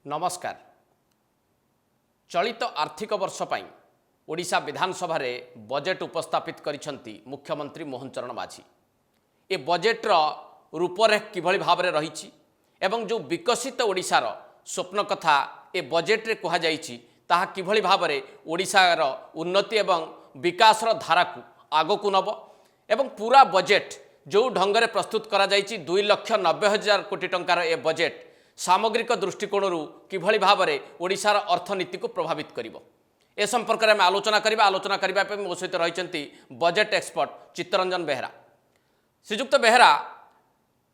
नमस्कार। चलित आर्थिक वर्ष पर ओडिशा विधानसभा रे बजेट उपस्थापित करिसेंती मुख्यमंत्री मोहन चरण माझी। ए बजेट्र रूपरेख किभली भाव में रही एवं जो विकसित ओडिशार स्वप्न कथा ए बजेट्रे कह जाइछि ताहा किभली भाव में ओडिशार उन्नति एवं विकासर धारा को आग को नब एवं पूरा बजेट जो ढंग प्रस्तुत करा जाइछि 2,90,000 कोटी टंकार ए बजेट सामग्रिक दृष्टिकोण किभली भाव में ओडिशार अर्थनीति को प्रभावित करिवो ए संपर्क में आलोचना करने मो सहित रही बजेट एक्सपर्ट चित्तरंजन बेहरा। श्रीजुक्त बेहरा,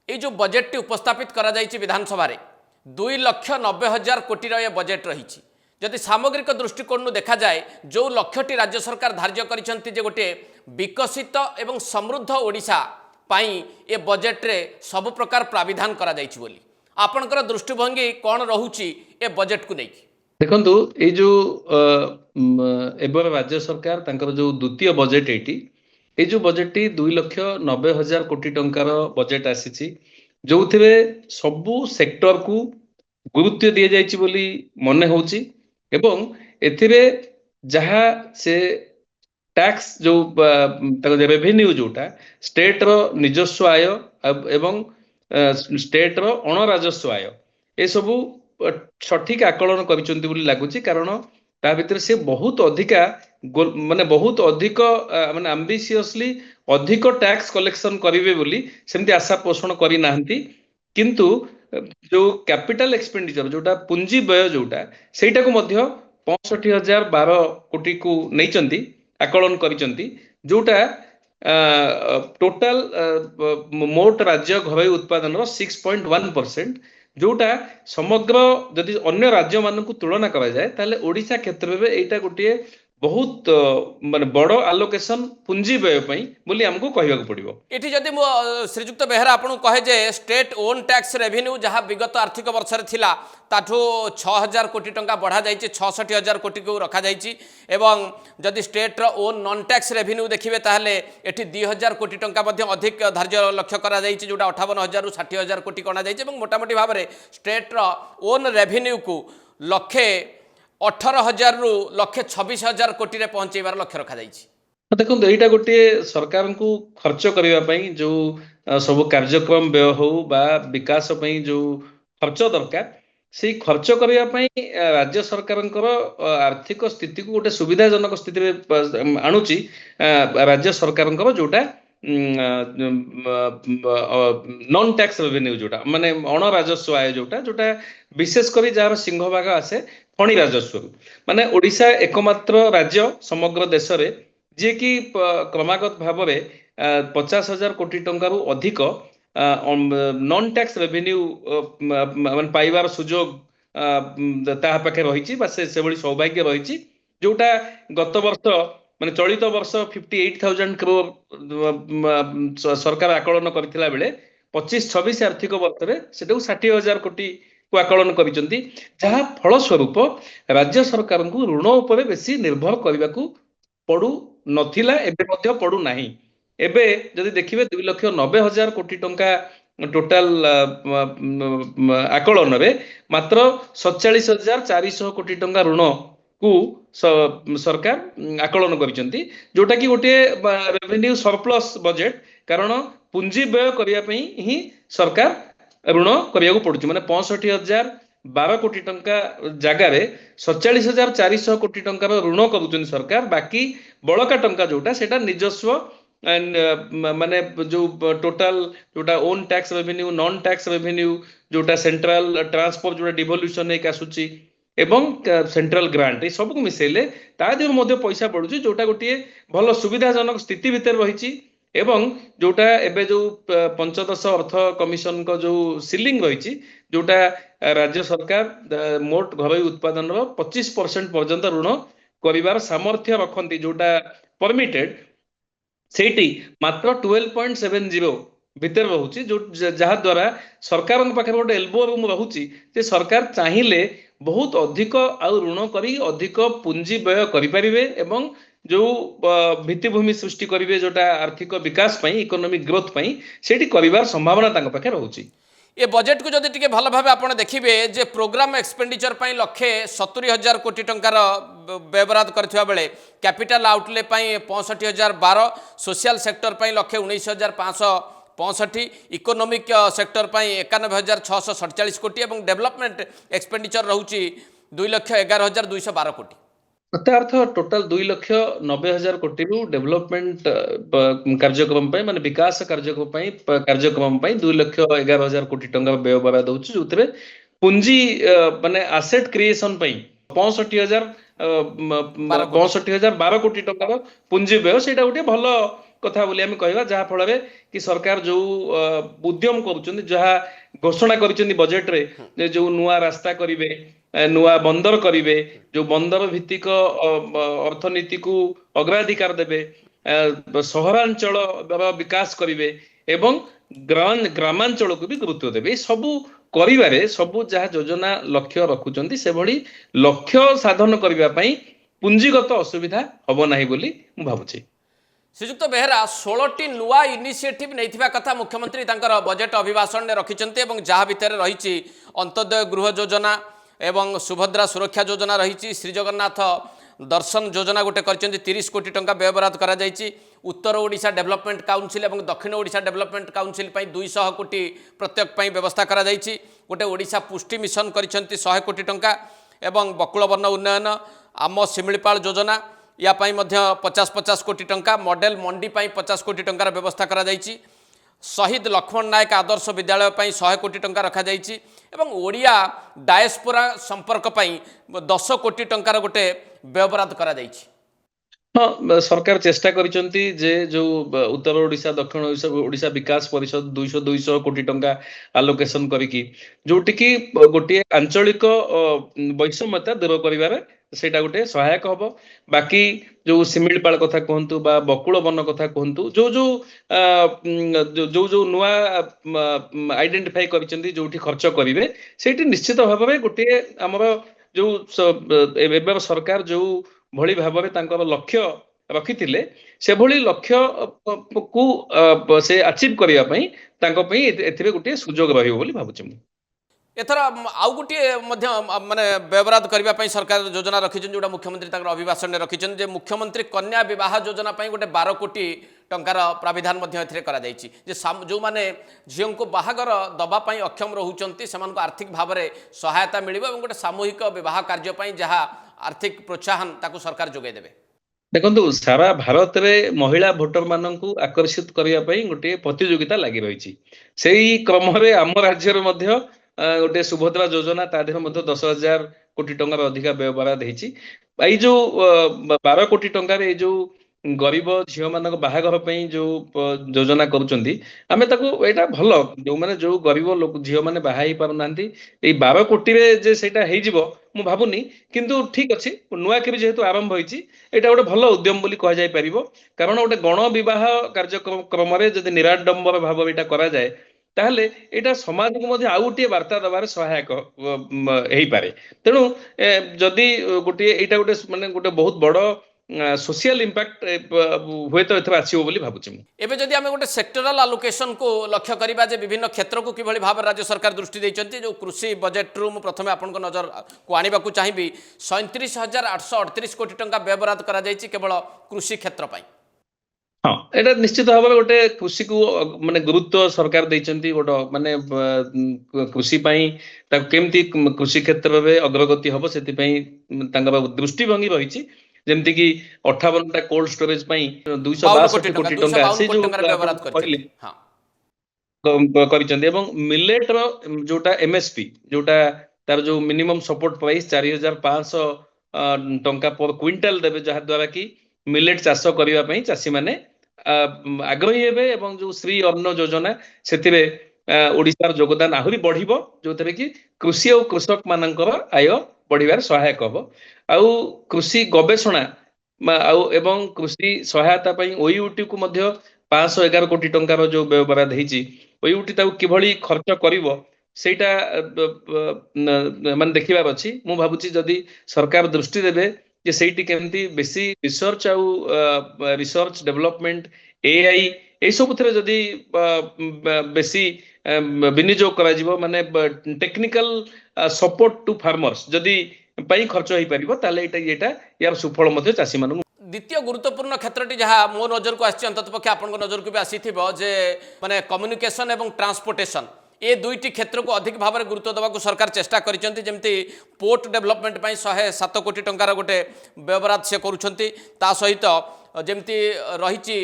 ये जो बजेट उपस्थापित करा जाइछि विधानसभा रे 2,90,000 कोटी ये बजेट रही। जदि सामग्रिक दृष्टिकोण देखा जाए जो लक्ष्यटी राज्य सरकार धार्य करिसेंती जे गोटे विकसित एवं समृद्ध ओडिशा पाई ए बजेट रे सब प्रकार प्राविधान करा जाइछि बोली आपनकर दृष्टिभंगी कौन रहुची ए बजेट को लेकिन देखंतु ए जो एबर राज्य सरकार तांकर जो द्वितीय बजेट ए जो बजेट 2,90,000 कोटी टंकार बजेट आसीची जो सबु सेक्टर को गुरुत्व दिया जाइछि बोली मने होउची एवं एथिरे जहा से टैक्स जो रेवेन्यू जोटा स्टेट रो निजस्व आय एवं स्टेट रो अण राजस्व आय ए सबु सठिक आकलन करिसंती बोली लागुची। कारण ता भितर से बहुत अधिका माने बहुत अधिक माने एम्बिशियसली अधिक टैक्स कलेक्शन करिवे बोली सेमती आशा पोषण करि नाहंती। किंतु जो कैपिटल एक्सपेंडिचर जोटा पुंजी व्यय जोटा सेटा को मध्य 65,012 कोटी को नैचंती आकलन करिसंती जोटा टोटाल मोट राज्य घरोई उत्पादन 6.1% जोटा समग्र जदि अन्य राज्य मान तुलना करा जाए ताले ओडिशा क्षेत्र में एटा गोटे बहुत माने बड़ो आलोकेशन पुंजी व्यय पई बोली हमको कहबा को पड़िबो। एठी जदि मो श्रीजुक्त बेहरा आपन कहे जे स्टेट ओन टैक्स रेवेन्यू जहां विगत आर्थिक वर्ष रे थिला ताठो 6,000 कोटी टंका बढ़ा जाइछि 66,000 कोटी को रखा जाइछि एवं जदि स्टेट रो ओन नॉन टैक्स रेवेन्यू देखिबे ताहले एठी 2,000 कोटी टंका मध्ये अधिक धार्य लक्ष्य करा जाइछि जोटा 58,000 रु 60,000 कोटी कणा जाइछि एवं मोटामोटी भाव में स्टेट रो ओन रेवेन्यू को लक्षे 18,000 रु लक्षे 26,000 कोटी रे पहुंचेबार लक्ष्य रखा जाइछि। देखो एटा गोटे सरकार को खर्च करबा पई जो सब कार्यक्रम व्यय हो बा विकास पई जो खर्च दरकार से खर्च करबा पई राज्य सरकारंकर आर्थिक स्थिति को गोटे सुविधाजनक स्थिति में आणुची राज्य सरकारंकर जोटा नॉन टैक्स रेवेन्यू जोटा माने अण राजस्व आय जोटा जोटा विशेष करी जार सिंहभाग आसे फणी राजस्व माने ओडिशा एकमात्र राज्य समग्र देश रे जे कि क्रमागत भाव में 50,000 कोटी टंकारु अधिक नॉन टैक्स रेवेन्यू माने पाइबार सुजोग ताहा पाखे रही से भली सौभाग्य रही जोटा गत वर्ष माने चलित वर्ष 58,000 करोड़ सरकार आकलन करथिला बेले 25-26 आर्थिक वर्ष रे सेटा 60,000 कोटी को आकलन करिसंती जहा फल स्वरूप राज्य सरकार को ऋण उपरे बेसी निर्भर करबा को पड़ू नथिला एबे मध्य पड़ू नाही। एबे जदि देखिबे 2,90,000 कोटी टंका टोटाल आकलन रे मात्र 47,400 कोटी टंका ऋण को सरकार आकलन करिसंती जोटा कि गोटे रेवेन्यू सरप्लस बजेट कारण पुंजी व्यय करिया पई ही सरकार ऋण करिया को पड़ुची माने 65,012 कोटी टंका जगार 47,400 कोटी टंकार ऋण करुचन सरकार बाकी बड़का टंका जोटा सेटा निजस्व माने जो टोटाल जोटा own tax revenue non tax revenue जोटा सेंट्रल ट्रांसपोर्ट जोटा डिवोल्यूशन एक आसुची एवं सेंट्रल ग्रांट ये सब को मिसेले ता देर मध्य पैसा पड़ुची जोटा गोटे भल सुविधाजनक स्थिति भीतर रही एवं जोटा एबे जो पंचदश अर्थ कमिशन को जो सीलिंग रही जोटा राज्य सरकार मोट घरोई उत्पादन 25% पर्यंत ऋण करिवार सामर्थ्य रखती जोटा परमिटेड सेठी मात्र 12.70 भीतर रहुची जो जहा द्वारा सरकार पाखे गोटे एल्बो रूम रहुची जे सरकार चाहिए बहुत अधिक आउ ऋण करी अधिक पुंजी व्यय करि परिबे एवं जो भित्तिभूमि सृष्टि करिवे जोटा आर्थिक विकास पई इकोनॉमिक ग्रोथ पई सेठी करिवार संभावना तांग पाखे रहुची। ए बजेट को जदि टिके भल भाव आप देखिए जे प्रोग्राम एक्सपेंडिचर पर 1,70,000 कोटी टंकार व्यवहार करथिबा बेले कैपिटल आउटले 65,012 सोशल सेक्टर पर 1,19,565 इकोनॉमिक सेक्टर पर 91,647 कोटी और डेवलपमेंट एक्सपेंडिचर रोचे 2,11,212 कोटी। अर्थ टोटाल 2,90,000 कोटी रु डेवलपमेंट कार्यक्रम माने विकास कार्यक्रम 2,11,000 कोटी टंका व्यय बराद होची जोतरे पूंजी माने एसेट क्रिएशन 65,012 कोटी टंका पूंजी व्यय सेटा गोटे भल कथा बोली आम कहवा जहाँ फल कि सरकार जो उद्यम करुछन जहाँ घोषणा करिसेंती बजेट रे जो नुआ रास्ता करिवे नुआ बंदर करिवे जो बंदर भित्तिक अर्थनीति को अग्राधिकार देवे सहरांचल विकास करिवे एवं ग्रामांचल को भी गुरुत्व देवे सबू करिवारे सबू जहाँ योजना लक्ष्य रखुचंती से भली लक्ष्य साधन करबा पई पुंजीगत असुविधा हबो नाही बोली मु भाबुची। श्रीजुक्त बेहेरा 16टी नुआ इनिशिएटिव नहीं कथा मुख्यमंत्री तांकर बजेट अभिभाषण में रखिंट जहाँ भितर रही अंत्योदय गृह योजना एवं सुभद्रा सुरक्षा योजना रही श्रीजगन्नाथ दर्शन योजना गोटे कर 30 कोटी टंका व्यय बराद करा उत्तर ओडिशा डेवलपमेंट काउंसिल और दक्षिण ओडिशा डेवलपमेंट काउंसिल 200 कोटी प्रत्येक व्यवस्था करा गोटे ओडिशा पुष्टि मिशन कर 100 कोटी टंका एवं बकुल वन उन्नयन आम शिमिपाल योजना या 50-50 कोटी टंका मॉडल मंडी 50 कोटी टंकार व्यवस्था करा शहीद लक्ष्मण नायक आदर्श विद्यालय 100 कोटी टंका रखा एवं ओडिया डायस्पोरा संपर्क 10 कोटी टंकार गोटे व्यवहार करा हाँ सरकार चेष्टा करिसेंती जे जो उत्तर ओडिशा दक्षिण ओडिशा विकास परिषद 200 कोटी टंका आलोकेशन करिकी जोटी की गोटे आंचलिक वैषम्यता दूर करिवारे सेटा गोटे सहायक हबो। बाकी जो सिमिलपाल कथा कहंतु बा बकुल वन कथा कहंतु जो जो जो जो नुआ आइडेंटिफाई करिसेंती जोठी खर्च करिवे सेठी निश्चित भाव में गोटे हमर जो एबे सरकार जो भली भाव में लक्ष्य रखिथिले से भली लक्ष्य को से अचीव करिया पई तांको पई एथिरे गोटे सुजोग रहियो बोली भाबुछि मु। एथर आउ गोटे माने व्यवहार करने सरकार योजना रखिछन जोटा मुख्यमंत्री ताकर अभिभाषण में रखिछन जे मुख्यमंत्री कन्या विवाह योजना गोटे 12 कोटी टंकार प्राविधान करा जे जो माने झीओं को बाहागर दबा अक्षम रोचंती से आर्थिक भाव में सहायता मिलिबो एवं गोटे सामूहिक विवाह कार्य जहाँ आर्थिक प्रोत्साहन ताकू सरकार जोगे देबे। देखो सारा भारत में महिला भोटर मान आकर्षित करने गोटे प्रतियोगिता लगी रही से क्रम आम राज्य गोटे सुभद्रा योजना ता देह 10,000 कोटी टंकार अधिका व्यय बराद होती जो 12 कोटी टंकार जो गरीब झील मान बाहागर जो योजना करुँच आम एटा भल जो मैंने जो गरीब लोक झील मैंने बाहा पार ना 12 कोटी जे सेटा मु भावुनी किंतु ठीक अच्छे नुआखी जेहेतु आरंभ होती गोटे भल उद्यम बोली कह जाय परिबो कारण गोटे गण विवाह कार्यक्रम जदि निराडंबर भाव एटा करा जाए ताहले एटा समाज को मध्य आउ गोटे वार्ता दबार सहायक हो पारे। तेणु जदि गोटे एटा गोटे माने गोटे बहुत बड़ सोशल इंपैक्ट हुए तो एथरा आसीबो बोली भाबुछि मु। एबे जदि आमे गोटे सेक्टरल एलोकेशन को लक्ष्य करिबा जे विभिन्न क्षेत्र को किभली भाव राज्य सरकार दृष्टि दैचंती जो कृषि बजेट रु प्रथमे आपन को नजर को आनिबा को चाहिबी 37,838 कोटी टंका व्यवहार करा जायछि केवल कृषि क्षेत्र पई। हाँ एटा निश्चित भाव में गोटे कृषि को माने गुरुत्व सरकार दैचंती गोटे माने कृषि पई ताको केमती कृषि क्षेत्र में अग्रगति हबो सेति पई तांकर दृष्टिभंगी रहिछि जेमती कि 58टा कोल्ड स्टोरेज 262 कोटी टंका से जो करिसेंती एवं मिलेट रो जोटा एमएसपी जोटा तार जो मिनिमम सपोर्ट प्राइस 4,500 टंका पर क्विंटल देबे जहा द्वारा कि मिलेट चाष करिवा पई चासी माने आग्रही हेबे एवं जो श्री अन्न योजना सेतिरे ओडिशार योगदान आहुरी बढ़िबो जोतरे कि कृषि और कृषक मानकर आय बढ़िबार सहायक हबो। आउ कृषि गवेषणा एवं कृषि सहायता पई ओयूटी को मध्य 511 कोटी टंकार जो व्यय बराद हेछि ओयूटी ताऊ किभली खर्च करिवो सेटा मान देखिबार अछि। मु भाबुछि जदि सरकार दृष्टि देबे जे सेठी केमती बेसी रिसर्च आउ रिसर्च डेवलपमेंट एआई এই ସବୁଥିରେ ଯଦି ବେଶୀ ବିନିଯୋଗ କରାଯିବ ମାନେ ଟେକ୍ନିକାଲ ସପୋର୍ଟ ଟୁ ଫାର୍ମର୍ସ ଯଦି ପାଇଁ ଖର୍ଚ୍ଚ ହେଇପାରିବ ତାହେଲେ ଏଇଟା ୟାର ସୁଫଳ ମଧ୍ୟ ଚାଷୀ ମାନଙ୍କୁ। দ্বিতীয় গুরুত্বপূর্ণ ক্ষেত্রটি যা মো নজরକୁ আসছে অন্ততপক্ষে আপনার নজরକୁ বি আসিথিব যে মানে কম্যুনিকেশন এবং ট্রান্সপোর্টেশন এ দুইটি ক্ষেত্রକୁ অধিক ভাবে গুরুত্ব দেওয়া সরকার চেষ্টা করেছেন যেমতি পোর্ট ডেভেলপমেন্ট পাই 107 কোটি টঙ্কার গোটে ব্যবরাদ সে করছেন তা সহিত যেমতি রয়েছে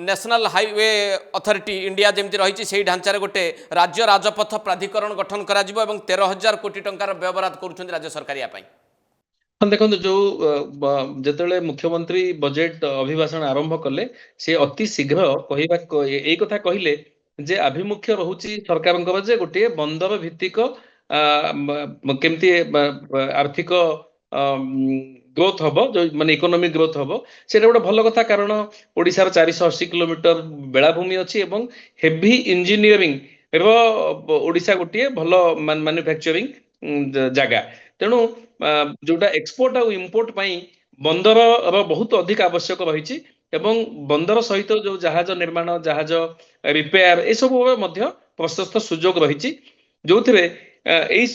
ন্যাশনাল হাইওয়ে অথরিটি ইন্ডিয়া যেমতি রয়েছে সেই ঢাঞ্চার গোটে রাজ্য রাজপথ প্রাধিকরণ গঠন করা এবং 13,000 কোটি টঙ্কার ব্যবরাদ করছেন রাজ্য সরকার ইয়া পাই। ହଁ ଦେଖନ୍ତୁ ଯୋଉ ଯେତେବେଳେ ମୁଖ୍ୟମନ୍ତ୍ରୀ ବଜେଟ ଅଭିଭାଷଣ ଆରମ୍ଭ କଲେ ସେ ଅତି ଶୀଘ୍ର ଏଇ କଥା କହିଲେ ଯେ ଆଭିମୁଖ୍ୟ ରହୁଛି ସରକାରଙ୍କର ଯେ ଗୋଟିଏ ବନ୍ଦର ଭିତ୍ତିକ କେମିତି ଆର୍ଥିକ ଗ୍ରୋଥ ହବ ମାନେ ଇକୋନୋମିକ ଗ୍ରୋଥ ହବ ସେଇଟା ଗୋଟେ ଭଲ କଥା କାରଣ ଓଡିଶାର 480 କିଲୋମିଟର ବେଳାଭୂମି ଅଛି ଏବଂ ହେଭି ଇଞ୍ଜିନିୟରିଂ ର ଓଡିଶା ଗୋଟିଏ ଭଲ ମାନୁଫ୍ୟାକ୍ଚରିଂ ଜାଗା ତେଣୁ ଯୋଉଟା ଏକ୍ସପୋର୍ଟ ଆଉ ଇମ୍ପୋର୍ଟ ପାଇଁ ବନ୍ଦରର ବହୁତ ଅଧିକ ଆବଶ୍ୟକ ରହିଛି ଏବଂ ବନ୍ଦର ସହିତ ଯୋଉ ଜାହାଜ ନିର୍ମାଣ ଜାହାଜ ରିପେୟାର ଏସବୁ ମଧ୍ୟ ପ୍ରଶସ୍ତ ସୁଯୋଗ ରହିଛି ଯୋଉଥିରେ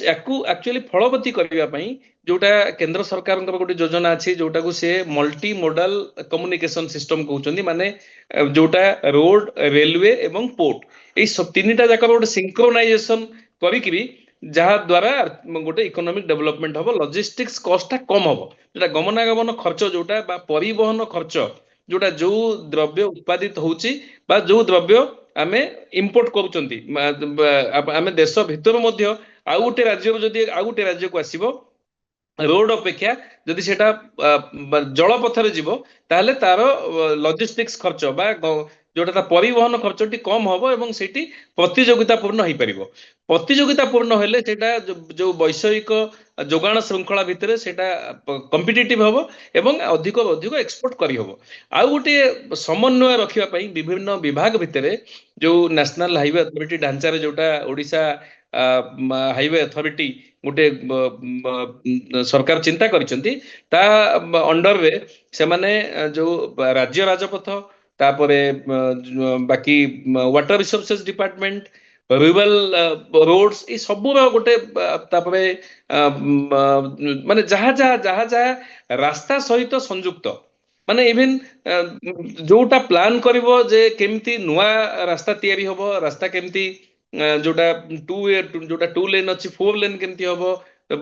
ୟାକୁ ଆକ୍ଚୁଆଲି ଫଳବତୀ କରିବା ପାଇଁ ଯୋଉଟା କେନ୍ଦ୍ର ସରକାରଙ୍କର ଗୋଟେ ଯୋଜନା ଅଛି ଯୋଉଟାକୁ ସେ ମଲ୍ଟି ମୋଡାଲ କମ୍ୟୁନିକେସନ ସିଷ୍ଟମ କହୁଛନ୍ତି ମାନେ ଯୋଉଟା ରୋଡ ରେଲୱେ ଏବଂ ପୋର୍ଟ ଏଇ ତିନିଟା ଯାକର ଗୋଟେ ସିଙ୍କ୍ରୋନାଇଜେସନ କରିକିରି ଯାହା ଦ୍ୱାରା ଗୋଟେ ଇକୋନୋମିକ ଡେଭଲପମେଣ୍ଟ ହବ ଲଜିଷ୍ଟିକ୍ସ କଷ୍ଟଟା କମ ହବ ଯୋଉଟା ଗମନାଗମନ ଖର୍ଚ୍ଚ ଯୋଉଟା ବା ପରିବହନ ଖର୍ଚ୍ଚ ଯୋଉଟା ଯୋଉ ଦ୍ରବ୍ୟ ଉତ୍ପାଦିତ ହଉଛି ବା ଯୋଉ ଦ୍ରବ୍ୟ ଆମେ ଇମ୍ପୋର୍ଟ କରୁଛନ୍ତି ଆମେ ଦେଶ ଭିତରୁ ମଧ୍ୟ ଆଉ ଗୋଟେ ରାଜ୍ୟରୁ ଯଦି ଆଉ ଗୋଟେ ରାଜ୍ୟକୁ ଆସିବ ରୋଡ ଅପେକ୍ଷା ଯଦି ସେଟା ଜଳପଥରେ ଯିବ ତାହେଲେ ତାର ଲଜିଷ୍ଟିକ୍ସ ଖର୍ଚ୍ଚ ବା ଯୋଉଟା ତା ପରିବହନ ଖର୍ଚ୍ଚଟି କମ ହବ ଏବଂ ସେଠି ପ୍ରତିଯୋଗିତାପୂର୍ଣ୍ଣ ହେଇପାରିବ ପ୍ରତିଯୋଗିତାପୂର୍ଣ୍ଣ ହେଲେ ସେଟା ଯୋଉ ବୈଷୟିକ ଯୋଗାଣ ଶୃଙ୍ଖଳା ଭିତରେ ସେଟା କମ୍ପିଟିଟିଭ ହବ ଏବଂ ଅଧିକ ଏକ୍ସପୋର୍ଟ କରିହବ ଆଉ ଗୋଟେ ସମନ୍ୱୟ ରଖିବା ପାଇଁ ବିଭିନ୍ନ ବିଭାଗ ଭିତରେ ଯୋଉ ନ୍ୟାସନାଲ ହାଇୱେ ଅଥରିଟି ଢାଞ୍ଚାରେ ଯୋଉଟା ଓଡିଶା ହାଇୱେ ଅଥରିଟି ଗୋଟେ ସରକାର ଚିନ୍ତା କରିଛନ୍ତି ତା ଅଣ୍ଡରରେ ସେମାନେ ଯୋଉ ରାଜ୍ୟ ରାଜପଥ ତାପରେ ବାକି water resources department rural roads ଏଇ ସବୁର ଗୋଟେ ତାପରେ ମାନେ ଯାହା ଯାହା ରାସ୍ତା ସହିତ ସଂଯୁକ୍ତ ମାନେ ଇଭେନ ଯୋଉଟା ପ୍ଲାନ କରିବ ଯେ କେମିତି ନୂଆ ରାସ୍ତା ତିଆରି ହବ ରାସ୍ତା କେମିତି ଯୋଉଟା ଟୁ ଲେନ୍ ଅଛି 4 ଲେନ୍ କେମିତି ହବ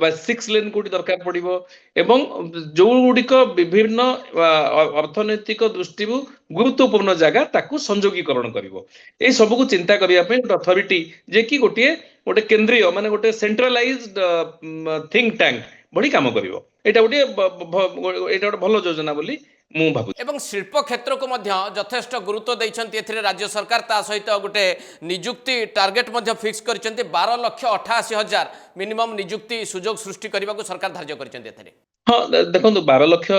ବା 6 ଲେନ୍ କୋଉଠି ଦରକାର ପଡିବ ଏବଂ ଯୋଉଗୁଡିକ ବିଭିନ୍ନ ଅର୍ଥନୈତିକ ଦୃଷ୍ଟିରୁ ଗୁରୁତ୍ୱପୂର୍ଣ୍ଣ ଜାଗା ତାକୁ ସଂଯୋଗୀକରଣ କରିବ ଏଇ ସବୁକୁ ଚିନ୍ତା କରିବା ପାଇଁ ଗୋଟେ ଅଥରିଟି ଯେ କି ଗୋଟେ କେନ୍ଦ୍ରୀୟ ମାନେ ଗୋଟେ ସେଣ୍ଟ୍ରାଲାଇଜ୍ଡ ଥିଙ୍କ ଟ୍ୟାଙ୍କ ଭଳି କାମ କରିବ ଏଇଟା ଗୋଟେ ଭଲ ଯୋଜନା ବୋଲି ମୁଁ ଭାବୁଛି এবং শিল্প ক্ষেত্রକୁ ମଧ୍ୟ যথেষ্ট গুরুত্ব ଦେଇଛନ୍ତି এଥିରେ রাজ্য সরকার তা সহিত গোটে নিযুক্তি টার্গেট ମଧ୍ୟ ফিক্স କରିଛନ୍ତି 12,88,000 মিনিমম নিযুক্তি সুযোগ সৃষ্টি କରିବାକୁ সরকার ধার্য କରିଛନ୍ତି এଥିରେ। ହଁ ଦେଖନ୍ତୁ 12 ଲକ୍ଷ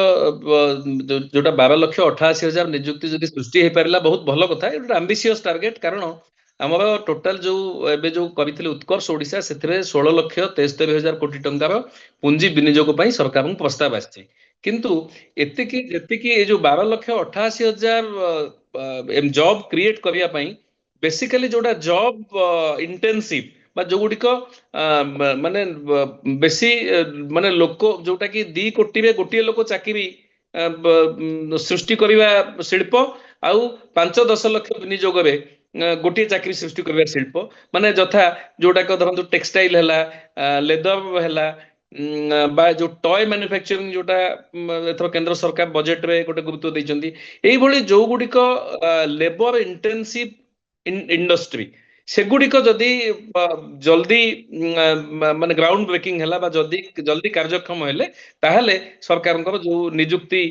ଯୋଉଟା 12,88,000 ନିଯୁକ୍ତି ଯଦି ସୃଷ୍ଟି ହେଇପାରିଲା ବହୁତ ଭଲ କଥା ଏଇଟା ଆମ୍ବିସିୟସ୍ ଟାର୍ଗେଟ କାରଣ ଆମର ଟୋଟାଲ ଯୋଉ ଏବେ ଯୋଉ କରିଥିଲେ ଉତ୍କର୍ଷ ଓଡିଶା ସେଥିରେ 16,73,000 କୋଟି ଟଙ୍କାର ପୁଞ୍ଜି ବିନିଯୋଗ ପାଇଁ ସରକାରଙ୍କୁ ପ୍ରସ୍ତାବ ଆସିଛି କିନ୍ତୁ ଯେତିକି ଏ ଯୋଉ 12,88,000 ଜବ କ୍ରିଏଟ କରିବା ପାଇଁ ବେସିକାଲି ଯୋଉଟା ଜବ ଇଣ୍ଟେନସିଭ ବା ଯୋଉଗୁଡିକ ମାନେ ବେଶୀ ମାନେ ଲୋକ ଯୋଉଟା କି 2 କୋଟିରେ ଗୋଟିଏ ଲୋକ ଚାକିରି ସୃଷ୍ଟି କରିବା ଶିଳ୍ପ ଆଉ 5-10 ଲକ୍ଷ ବିନିଯୋଗରେ ଗୋଟିଏ ଚାକିରି ସୃଷ୍ଟି କରିବା ଶିଳ୍ପ ମାନେ ଯଥା ଯୋଉଟାକ ଧରନ୍ତୁ ଟେକ୍ସଟାଇଲ ହେଲା ଲେଦର ହେଲା ବା ଯୋଉ ଟୟ ମାନୁଫ୍ୟାକ୍ଚରିଂ ଯୋଉଟା ଏଥର କେନ୍ଦ୍ର ସରକାର ବଜେଟରେ ଗୋଟେ ଗୁରୁତ୍ୱ ଦେଇଛନ୍ତି ଏଇଭଳି ଯୋଉଗୁଡିକ ଲେବର ଇଣ୍ଟେନସିଭ ଇଣ୍ଡଷ୍ଟ୍ରି ସେଗୁଡିକ ଯଦି ଜଲ୍ଦି ମାନେ ଗ୍ରାଉଣ୍ଡ ବ୍ରେକିଂ ହେଲା ବା ଜଲ୍ଦି କାର୍ଯ୍ୟକ୍ଷମ ହେଲେ ତାହେଲେ ସରକାରଙ୍କର ଯୋଉ ନିଯୁକ୍ତି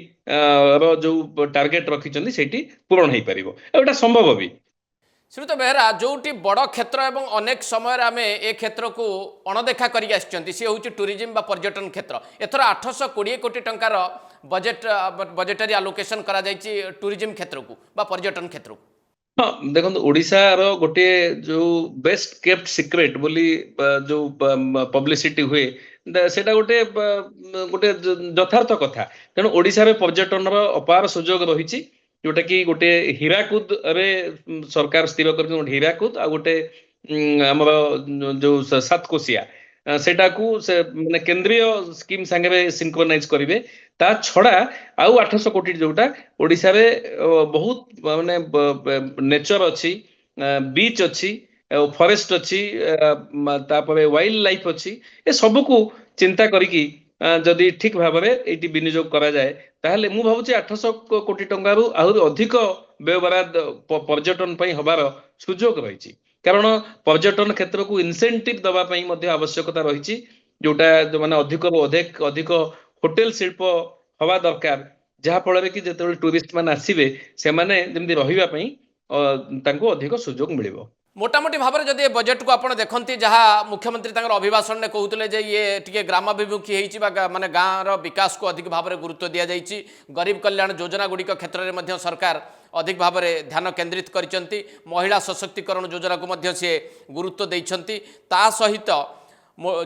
ର ଯୋଉ ଟାର୍ଗେଟ ରଖିଛନ୍ତି ସେଇଠି ପୂରଣ ହେଇପାରିବ ଏଇଟା ସମ୍ଭବ ବି। ଶ୍ରୀଯୁକ୍ତ ବେହେରା ଯୋଉଠି ବଡ଼ କ୍ଷେତ୍ର ଏବଂ ଅନେକ ସମୟରେ ଆମେ ଏ କ୍ଷେତ୍ରକୁ ଅଣଦେଖା କରିକି ଆସିଛନ୍ତି ସେ ହେଉଛି ଟୁରିଜିମ୍ ବା ପର୍ଯ୍ୟଟନ କ୍ଷେତ୍ର ଏଥର 820 କୋଟି ଟଙ୍କାର ବଜେଟାରୀ ଆଲୋକେସନ କରାଯାଇଛି ଟୁରିଜିମ୍ କ୍ଷେତ୍ରକୁ ବା ପର୍ଯ୍ୟଟନ କ୍ଷେତ୍ରକୁ। ହଁ ଦେଖନ୍ତୁ ଓଡିଶାର ଗୋଟିଏ ଯୋଉ ବେଷ୍ଟ କେପ୍ଟ ସିକ୍ରେଟ ବୋଲି ଯୋଉ ପବ୍ଲିସିଟି ହୁଏ ସେଟା ଗୋଟେ ଯଥାର୍ଥ କଥା ତେଣୁ ଓଡିଶାରେ ପର୍ଯ୍ୟଟନର ଅପାର ସୁଯୋଗ ରହିଛି जोटा कि गोटे हीराकुद रे सरकार स्थिर कर हीराकुद आ गोटे हमर जो सातकोशिया सेटाकू से माने केंद्रीय स्कीम संगे सिंक्रोनाइज करिवे ता छड़ा आउ 800 कोटी जोटा ओडिसा रे बहुत माने नेचर अछि बीच अछि फॉरेस्ट अछि तापरे वाइल्ड लाइफ अछि ए सब को चिंता करिकी जदि ठीक भाबरे एटी विनियोग करा जाए ताहले मु भाबुची 800 कोटी टंकारु आहुरी अधिक व्यवहार पर्यटन पई हबार सुजोग रहिछि कारण पर्यटन क्षेत्र को इनसेंटिव दबा पई मध्ये आवश्यकता रहिछि जोटा जो माने अधिक अधिक अधिक होटल शिल्प हवा दरकार जहा फल रे कि जेते टूरिस्ट मान आसीबे से माने जेमि रहिबा पई तांको अधिक सुजोग मिलिबो मोटामोटी भाव में जदि बजेट को आपड़ देखते जहाँ मुख्यमंत्री अभिभाषण में कहते ये टी ग्रामाभिमुखी माने गाँव विकास को अधिक भाव में गुरुत्व दि जाइए गरीब कल्याण योजना गुड़िक क्षेत्र में सरकार अधिक भाव में ध्यान केन्द्रित करछंती महिला सशक्तिकरण योजना को सी गुरुत्व देइछंती ता सहित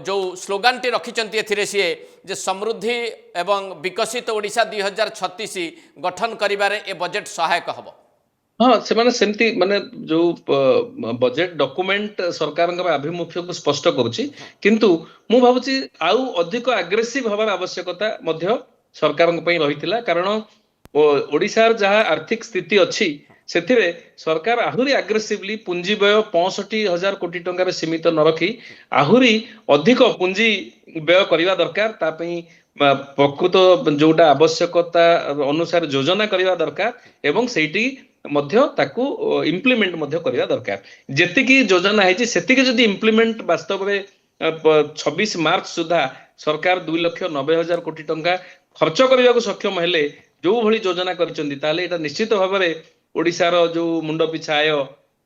जो स्लोगान टी रखिंट ए सी जे समृद्धि एवं विकसित ओडिशा 2036 गठन करिबारे ए बजेट सहायक हब हाँ से माने सेमती माने जो बजेट डॉक्यूमेंट सरकार आभिमुख्य को स्पष्ट करुच्ची किंतु मु भाबुची आउ अधिक अग्रेसिव हबार आवश्यकता मध्य सरकार रही कारण ओडिशार जहाँ आर्थिक स्थिति अच्छी सेथिरे सरकार आहुरी अग्रेसिवली पुंजी व्यय 65,000 कोटी टंकार सीमित न रखी आहुरी अधिक पुंजी व्यय करने दरकार तापई प्रकृत जोटा आवश्यकता अनुसार योजना करने दरकार एवं सेठी मध्य ताकू इम्प्लीमेंट मध्य करने दरकार जेतिकी योजना है सेतिकी जदि इम्प्लीमेंट वास्तव में 26 मार्च सुधा सरकार 2,90,000 कोटी टंका खर्च करने को सक्षम हेले जो भली योजना करिसेंती ताले एटा निश्चित भाव में ओडिशार जो मुंड पिछा आय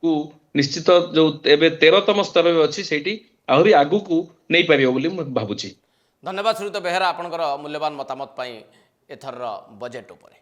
को निश्चित जो एबे 13तम स्तर में अच्छी सेठी आहुरी आगु को नहीं पारियो बोली मैं भाबुची। धन्यवाद श्रीयुत बेहेरा आपनकर मूल्यवान मतामत एथर बजेट उपरे।